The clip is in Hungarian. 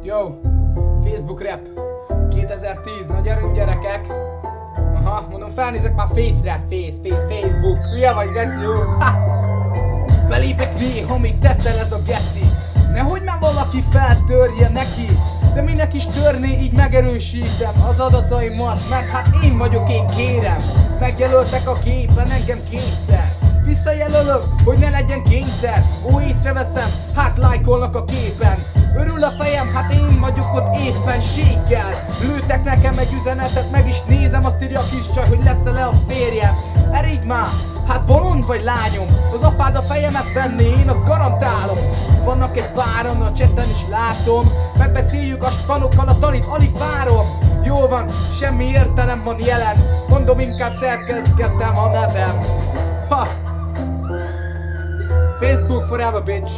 Yo, Facebook rap 2010, nagy erőn gyerekek. Aha, mondom, felnézek már Face-re. Facebook. Hülye vagy, geci, jó? Belépek néha, még tesztel ez a geci. Nehogy már valaki feltörje neki, de minek is törné, így megerősítem az adataimat, mert hát én vagyok, én kérem. Megjelöltek a képen engem kétszer, visszajelölök, hogy ne legyen kényszer. Ó, észreveszem, hát lájkolnak a képen. Örül a fejem, hát én vagyok ott éppenséggel. Lőttek nekem egy üzenetet, meg is nézem, azt írja a kis csaj, hogy lesz-e-le a férjem. Elég már, hát bolond vagy lányom, az apád a fejemet venné, én azt garantálom. Vannak egy páran, a chatten is látom, megbeszéljük a spanokkal, a talit alig várom. Jó van, semmi értelem van jelen, mondom, inkább szerkezkedtem a nevem. Ha! Facebook forever, bitch!